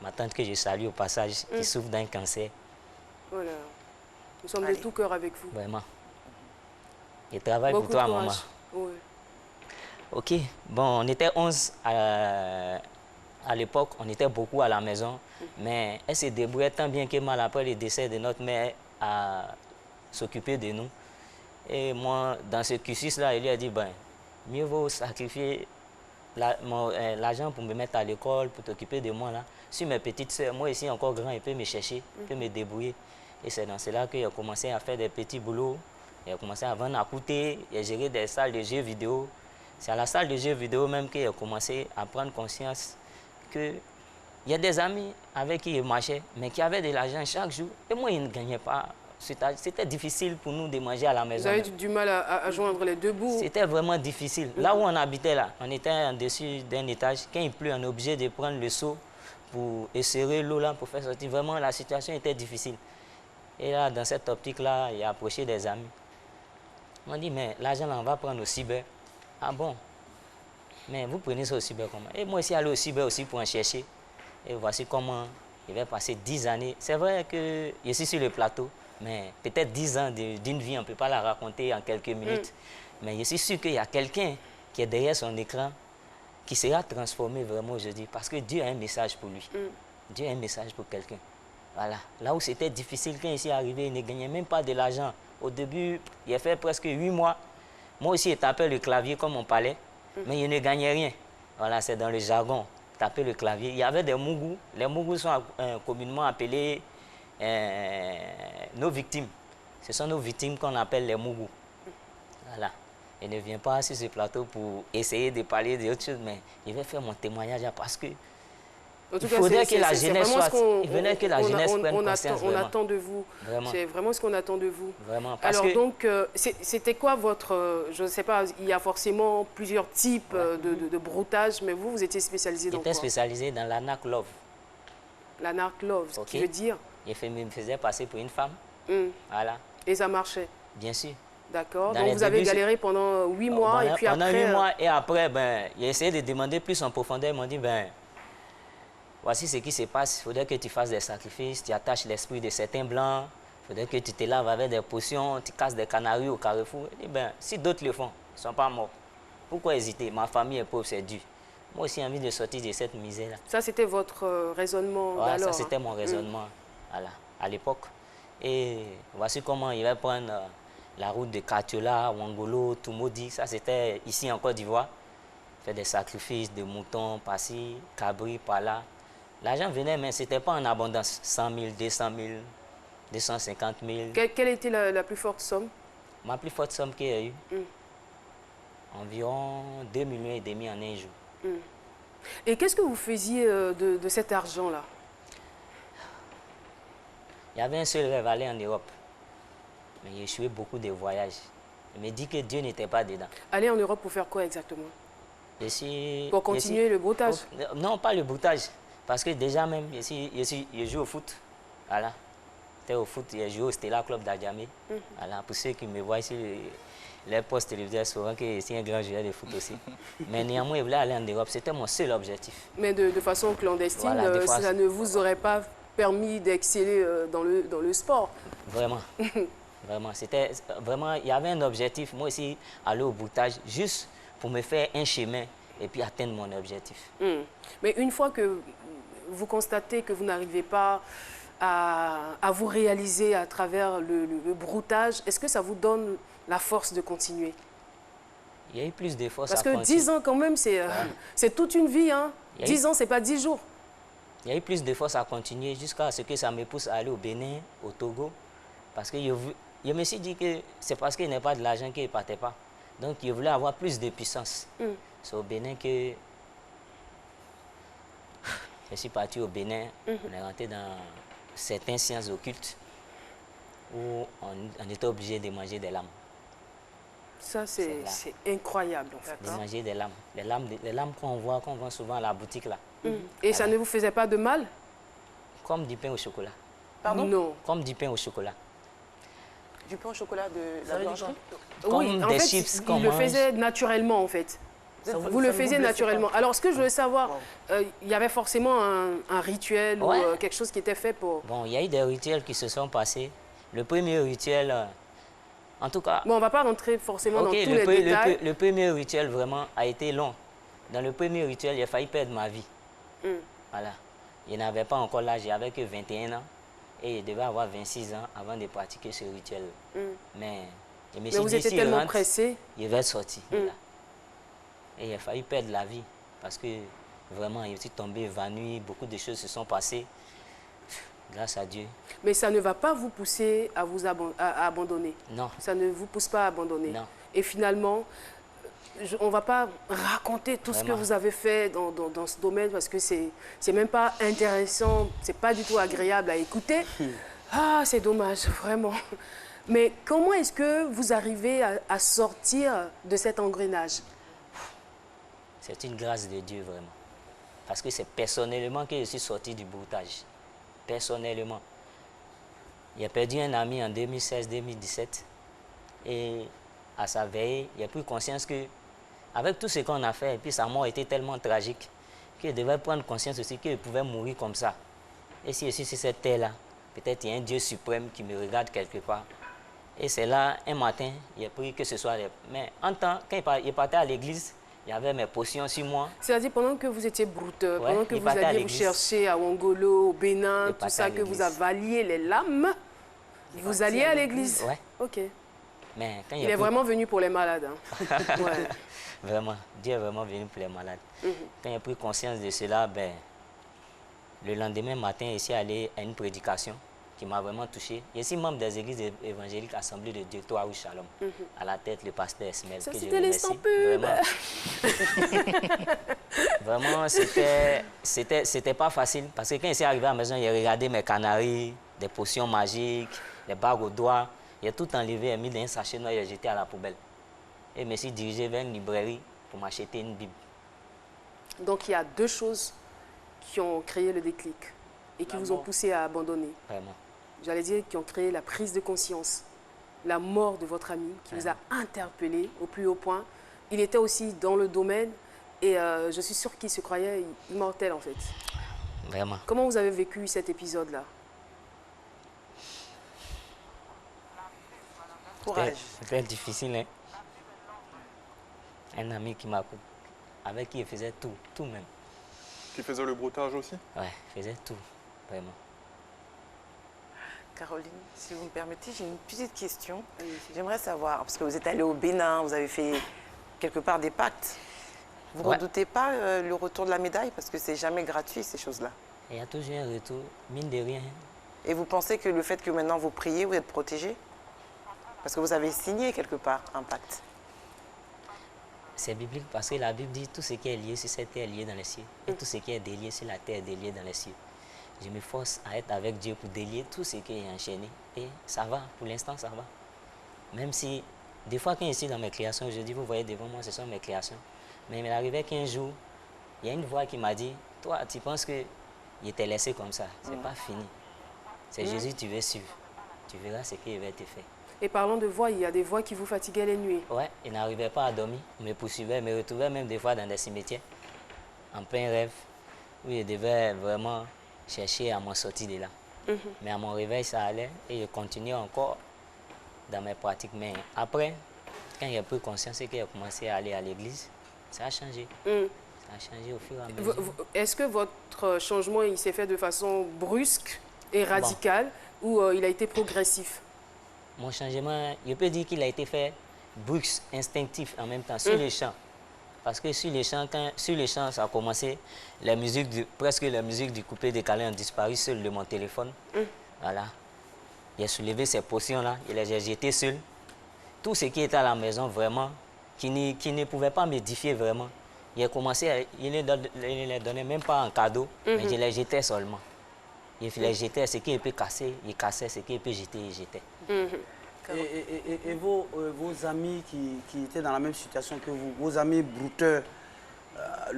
Ma tante que je salue au passage, qui souffre d'un cancer. Voilà. Nous sommes de tout cœur avec vous. Vraiment. Je travaille Beaucoup pour toi, de maman. courage. Oui. Ok, bon, on était 11 à l'époque, on était beaucoup à la maison, mais elle se débrouillait tant bien que mal après le décès de notre mère à s'occuper de nous. Et moi, dans ce cursus-là, il lui a dit, ben, mieux vaut sacrifier l'argent pour me mettre à l'école, pour t'occuper de moi là. Sur mes petites soeurs, moi ici encore grand, il peut me chercher, il peut me débrouiller. Et c'est dans cela qu'il a commencé à faire des petits boulots. Il a commencé à vendre à coûter, il a géré des salles de jeux vidéo. C'est à la salle de jeux vidéo même qu'il a commencé à prendre conscience qu'il y a des amis avec qui il marchait, mais qui avaient de l'argent chaque jour. Et moi, ils ne gagnaient pas. C'était difficile pour nous de manger à la maison. Vous avez du mal à joindre les deux bouts. C'était vraiment difficile. Là où on habitait, là, on était en dessus d'un étage. Quand il pleut, on est obligé de prendre le seau pour esserrer l'eau là pour faire sortir. Vraiment, la situation était difficile. Et là, dans cette optique-là, il a approché des amis. On dit, mais l'argent, là, on va prendre au cyber. Ah bon? Mais vous prenez ça au cyber comment? Et moi aussi, aller au cyber aussi pour en chercher. Et voici comment il va passer 10 années. C'est vrai que je suis sur le plateau, mais peut-être 10 ans d'une vie, on ne peut pas la raconter en quelques minutes. Mais je suis sûr qu'il y a quelqu'un qui est derrière son écran qui sera transformé vraiment aujourd'hui. Parce que Dieu a un message pour lui. Dieu a un message pour quelqu'un. Voilà. Là où c'était difficile, quand il est arrivé, il ne gagnait même pas de l'argent. Au début, il a fait presque 8 mois. Moi aussi, je tapais le clavier comme on parlait, mais il ne gagnait rien. Voilà, c'est dans le jargon, taper le clavier. Il y avait des mougous. Les mougous sont communément appelés nos victimes. Ce sont nos victimes qu'on appelle les mougous. Voilà. Je ne viens pas sur ce plateau pour essayer de parler d'autre chose, mais je vais faire mon témoignage là parce que En tout il cas, faudrait que la c'est jeunesse vraiment soit... Il venait que la jeunesse prenne conscience. on attend de vous. Vraiment. C'est vraiment ce qu'on attend de vous. Vraiment. Parce Alors que... donc, c'était quoi votre... je ne sais pas, il y a forcément plusieurs types de broutage, mais vous étiez spécialisé dans quoi? J'étais spécialisé dans la narc love. La narc love, ce qui veut dire? Il me faisait passer pour une femme. Voilà. Et ça marchait? Bien sûr. D'accord. Donc vous avez galéré pendant 8 mois et puis pendant après... 8 mois et après, ben, j'ai essayé de demander plus en profondeur. Ils m'ont dit, ben, voici ce qui se passe. Il faudrait que tu fasses des sacrifices, tu attaches l'esprit de certains blancs. Il faudrait que tu te laves avec des potions, tu casses des canaries au carrefour. Je dis, ben, si d'autres le font, ils ne sont pas morts. Pourquoi hésiter? Ma famille est pauvre, c'est dur. Moi aussi, j'ai envie de sortir de cette misère-là. Ça, c'était votre raisonnement voilà, d'alors? Ça, c'était mon raisonnement voilà, à l'époque. Et voici comment il va prendre la route de Katiola, Wangolo, Tumodi. Ça, c'était ici en Côte d'Ivoire. Faire des sacrifices de moutons, par-ci, cabri, par-là. L'argent venait, mais ce n'était pas en abondance. 100 000, 200 000, 250 000. Quelle était la plus forte somme? Ma plus forte somme qu'il y a eu, environ 2,5 millions en un jour. Et qu'est-ce que vous faisiez de cet argent-là? Il y avait un seul rêve, aller en Europe. Mais j'ai échoué beaucoup de voyages. Je me dis que Dieu n'était pas dedans. Aller en Europe pour faire quoi exactement? Pour continuer le broutage? Non, pas le broutage. Parce que déjà même, je joue au foot. Voilà. J'étais au foot, j'ai joué au Stella Club d'Adjamé. Voilà. Pour ceux qui me voient ici, les postes télévisés sauront que je suis un grand joueur de foot aussi. Mais néanmoins, je voulais aller en Europe. C'était mon seul objectif. Mais de façon clandestine, voilà, ça ne vous aurait pas permis d'exceller dans le sport? Vraiment. Vraiment. C'était vraiment, il y avait un objectif, moi aussi, aller au broutage, juste pour me faire un chemin et puis atteindre mon objectif. Mais une fois que vous constatez que vous n'arrivez pas à vous réaliser à travers le broutage, est-ce que ça vous donne la force de continuer? Il y a eu plus de force Parce à que continuer. 10 ans quand même, c'est toute une vie. Hein. 10 ans, c'est pas 10 jours. Il y a eu plus de force à continuer jusqu'à ce que ça me pousse à aller au Bénin, au Togo. Parce que je me suis dit que c'est parce qu'il n'y a pas de l'argent qu'il ne partait pas. Donc, je voulais avoir plus de puissance. C'est au Bénin que je suis parti au Bénin. On est rentré dans certaines sciences occultes où on était obligé de manger des lames. Ça, c'est incroyable, en fait. De manger des lames. Les lames qu'on vend souvent à la boutique, là. Et ça ne vous faisait pas de mal? Comme du pain au chocolat. Pardon? Non. Comme du pain au chocolat. Du pain au chocolat de la blancherie? Oui, en fait, il le faisait naturellement, en fait. Vous le faisiez naturellement. Alors, ce que je veux savoir, il y avait forcément un rituel ou quelque chose qui était fait pour... Bon, il y a eu des rituels qui se sont passés. Le premier rituel, en tout cas... Bon, on ne va pas rentrer forcément dans tous les détails. Le premier rituel, vraiment, a été long. Dans le premier rituel, il a failli perdre ma vie. Voilà. Je n'avais pas encore l'âge, j'avais que 21 ans. Et je devais avoir 26 ans avant de pratiquer ce rituel. Mais je me suis dit, vous étiez tellement pressé. Je vais sortir. Voilà. Et il a failli perdre la vie. Parce que vraiment, je suis tombé évanoui. Beaucoup de choses se sont passées. Grâce à Dieu. Mais ça ne va pas vous pousser à vous abandonner. Non. Ça ne vous pousse pas à abandonner. Non. Et finalement, on ne va pas raconter tout ce que vous avez fait dans ce domaine parce que c'est même pas intéressant, c'est pas du tout agréable à écouter. Ah, c'est dommage, vraiment. Mais comment est-ce que vous arrivez à sortir de cet engrenage? C'est une grâce de Dieu, vraiment. Parce que c'est personnellement que je suis sorti du broutage. Personnellement. J'ai perdu un ami en 2016-2017. Et à sa veille, j'ai pris conscience que, avec tout ce qu'on a fait, et puis sa mort était tellement tragique, que je devais prendre conscience aussi que je pouvais mourir comme ça. Et si je suis sur cette terre-là, peut-être il y a un Dieu suprême qui me regarde quelque part. Et c'est là, un matin, j'ai pris que ce soit... Mais en temps, quand il partait à l'église, il y avait mes potions sur moi. C'est-à-dire pendant que vous étiez brouteur, pendant que vous alliez vous chercher à Wongolo, au Bénin, tout ça, que vous avaliez les lames, vous alliez à l'église? Ouais. Ok. Mais quand il est vraiment venu pour les malades. Hein. Ouais. Vraiment, Dieu est vraiment venu pour les malades. Quand j'ai pris conscience de cela, ben, le lendemain matin, je suis allé à une prédication qui m'a vraiment touché. Je suis membre des églises évangéliques Assemblée de Dieu, Toaou Shalom. À la tête, le pasteur Esmel. Ça, c'était l'instant pub. Vraiment, c'était pas facile. Parce que quand je suis arrivé à la maison, j'ai regardé mes canaries, des potions magiques, des bagues au doigt. J'ai tout enlevé et mis dans un sachet noir et j'ai jeté à la poubelle. Et je me suis dirigé vers une librairie pour m'acheter une Bible. Donc il y a deux choses qui ont créé le déclic et qui vous ont poussé à abandonner. Vraiment. J'allais dire qui ont créé la prise de conscience. La mort de votre ami qui vous a interpellé au plus haut point. Il était aussi dans le domaine et je suis sûre qu'il se croyait immortel en fait. Vraiment. Comment vous avez vécu cet épisode-là? C'était difficile, hein? Un ami qui m'a... avec qui il faisait tout même. Qui faisait le broutage aussi? Ouais, il faisait tout, vraiment. Caroline, si vous me permettez, j'ai une petite question. J'aimerais savoir, parce que vous êtes allé au Bénin, vous avez fait quelque part des pactes. Vous ne redoutez pas le retour de la médaille? Parce que c'est jamais gratuit, ces choses-là. Il y a toujours un retour, mine de rien. Et vous pensez que le fait que maintenant vous priez, vous êtes protégé? Parce que vous avez signé quelque part un pacte. C'est biblique parce que la Bible dit tout ce qui est lié sur cette terre est lié dans les cieux. Et tout ce qui est délié sur la terre est délié dans les cieux. Je me force à être avec Dieu pour délier tout ce qui est enchaîné. Et ça va, pour l'instant ça va. Même si, des fois quand je suis dans mes créations, je dis, vous voyez devant moi, ce sont mes créations. Mais il arrivait qu'un jour, il y a une voix qui m'a dit, toi, tu penses qu'il t'est laissé comme ça. C'est pas fini. C'est Jésus que tu veux suivre. Tu verras ce qu'il va te faire. Et parlant de voix, il y a des voix qui vous fatiguaient les nuits. Ouais, il n'arrivait pas à dormir. Il me poursuivait, me retrouvait même des fois dans des cimetières, en plein rêve, où il devait vraiment chercher à m'en sortir de là. Mais à mon réveil, ça allait et je continuais encore dans mes pratiques. Mais après, quand j'ai pris conscience et que j'ai commencé à aller à l'église, ça a changé. Ça a changé au fur et à mesure. Est-ce que votre changement il s'est fait de façon brusque et radicale ou il a été progressif? Mon changement, je peux dire qu'il a été fait brusque, instinctif en même temps, sur les champs. Parce que sur les champs, ça a commencé, presque les musiques du coupé décalé ont disparu seul de mon téléphone. Voilà. J'ai soulevé ces potions-là, je les ai jetées seul. Tout ce qui était à la maison, vraiment, qui ne pouvait pas m'édifier vraiment. J'ai commencé, je ne les donnais même pas en cadeau, mais je les jetais seulement. Je les jetais, ce qui peut casser, il cassait, ce qui peut jeter, il jetait. Et vos amis qui étaient dans la même situation que vous, vos amis brouteurs,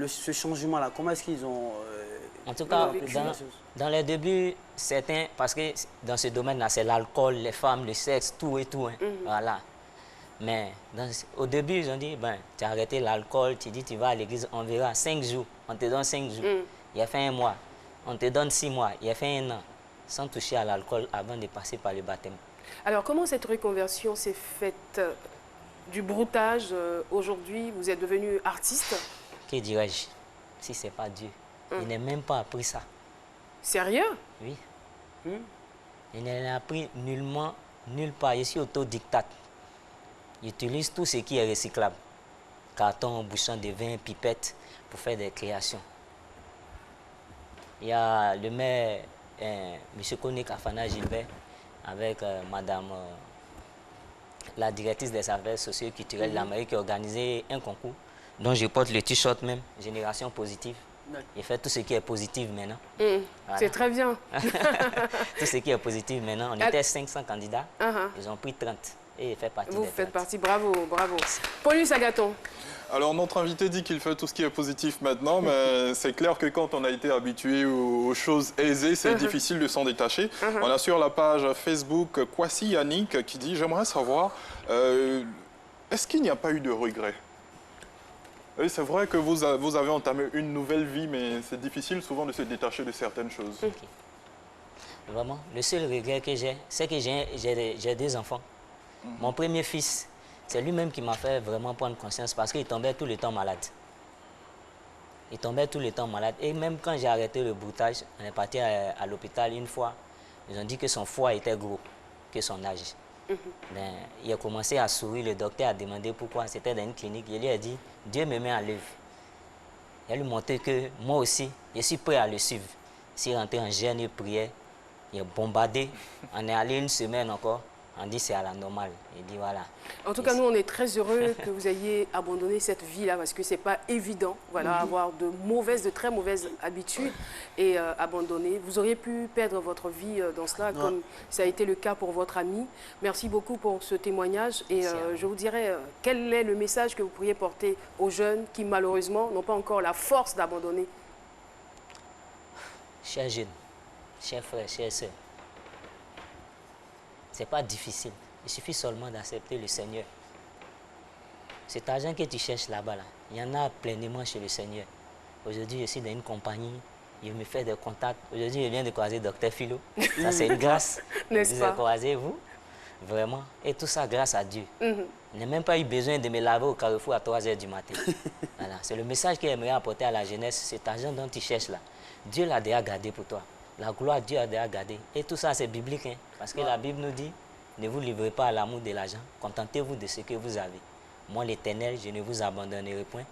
ce changement-là, comment est-ce qu'ils ont... en tout cas, dans les débuts, certains, parce que dans ce domaine-là, c'est l'alcool, les femmes, le sexe, tout et tout. Voilà. Mais au début, ils ont dit, tu as arrêté l'alcool, tu dis tu vas à l'église, on verra 5 jours, on te donne 5 jours. Il a fait 1 mois, on te donne 6 mois, il a fait 1 an, sans toucher à l'alcool avant de passer par le baptême. Alors, comment cette reconversion s'est faite du broutage? Aujourd'hui, vous êtes devenu artiste. Que dirais-je, si ce n'est pas Dieu? Il n'a même pas appris ça. Sérieux? Oui. Il n'a appris nullement, nulle part. Je suis autodidacte. J'utilise tout ce qui est recyclable. Carton, bouchon de vin, pipette, pour faire des créations. Il y a le maire, M. Konik Afana Gilbert, avec madame, la directrice des affaires socio-culturelles de l'Amérique, qui a organisé un concours dont je porte le t-shirt même, Génération Positive. Il fait tout ce qui est positif maintenant. Voilà. C'est très bien. Tout ce qui est positif maintenant. On était 500 candidats, ils ont pris 30 et il fait partie des 30. Vous faites partie, bravo, bravo. Paulus Agathon. Alors notre invité dit qu'il fait tout ce qui est positif maintenant, mais c'est clair que quand on a été habitué aux choses aisées, c'est difficile de s'en détacher. On a sur la page Facebook Kwasi Yannick qui dit « J'aimerais savoir, est-ce qu'il n'y a pas eu de regrets ?» Oui, c'est vrai que vous avez entamé une nouvelle vie, mais c'est difficile souvent de se détacher de certaines choses. Vraiment, le seul regret que j'ai, c'est que j'ai 2 enfants. Mon premier fils, c'est lui-même qui m'a fait vraiment prendre conscience parce qu'il tombait tout le temps malade. Il tombait tout le temps malade. Et même quand j'ai arrêté le broutage, on est parti à l'hôpital une fois. Ils ont dit que son foie était gros, que son âge. Il a commencé à sourire. Le docteur a demandé pourquoi. C'était dans une clinique. Il lui a dit, Dieu me met en l'œuvre. Il a lui montré que moi aussi, je suis prêt à le suivre. S'il rentrait en jeûne et prière, il a bombardé. On est allé 1 semaine encore. On dit c'est à la normale. Il dit voilà. En tout cas, nous, on est très heureux que vous ayez abandonné cette vie-là parce que ce n'est pas évident, voilà, avoir de très mauvaises habitudes et abandonner. Vous auriez pu perdre votre vie dans cela, comme ça a été le cas pour votre ami. Merci beaucoup pour ce témoignage et je vous dirais, quel est le message que vous pourriez porter aux jeunes qui, malheureusement, n'ont pas encore la force d'abandonner? Chers jeunes, chers frères, chers sœurs, ce n'est pas difficile. Il suffit seulement d'accepter le Seigneur. Cet argent que tu cherches là-bas, il y en a pleinement chez le Seigneur. Aujourd'hui, je suis dans une compagnie, je me fais des contacts. Aujourd'hui, je viens de croiser Dr Philo. Ça, c'est une grâce. N'est-ce pas? Vous avez croisé, vous? Vraiment. Et tout ça grâce à Dieu. Je n'ai même pas eu besoin de me laver au carrefour à 3 h du matin. Voilà. C'est le message que j'aimerais apporter à la jeunesse. Cet argent dont tu cherches là, Dieu l'a déjà gardé pour toi. La gloire, Dieu a déjà gardé. Et tout ça, c'est biblique. Hein? Parce que la Bible nous dit, ne vous livrez pas à l'amour de l'argent. Contentez-vous de ce que vous avez. Moi, l'Éternel, je ne vous abandonnerai point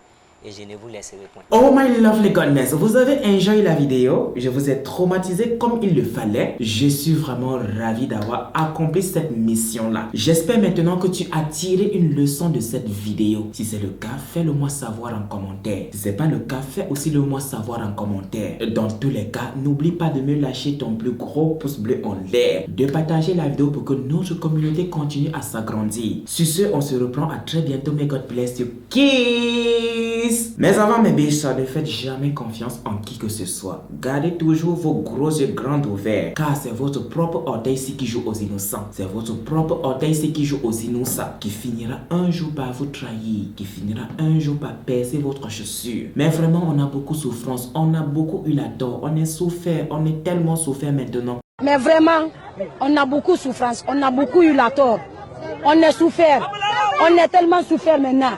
et je ne vous laisserai point. Oh my lovely goodness, vous avez enjoyé la vidéo. Je vous ai traumatisé comme il le fallait. Je suis vraiment ravi d'avoir accompli cette mission-là. J'espère maintenant que tu as tiré une leçon de cette vidéo. Si c'est le cas, fais-le moi savoir en commentaire. Si ce n'est pas le cas, fais aussi le moi savoir en commentaire. Dans tous les cas, n'oublie pas de me lâcher ton plus gros pouce bleu en l'air, de partager la vidéo pour que notre communauté continue à s'agrandir. Sur ce, on se reprend à très bientôt. May God bless you. Kiss! peace. Mais avant mes biches, ne faites jamais confiance en qui que ce soit. Gardez toujours vos gros yeux grands ouverts, car c'est votre propre orteil qui joue aux innocents. C'est votre propre orteil qui joue aux innocents, qui finira un jour par vous trahir, qui finira un jour par percer votre chaussure. Mais vraiment, on a beaucoup de souffrance, on a beaucoup eu la tort, on est souffert, on est tellement souffert maintenant. Mais vraiment, on a beaucoup de souffrance, on a beaucoup eu la tort, on est souffert, on est tellement souffert maintenant.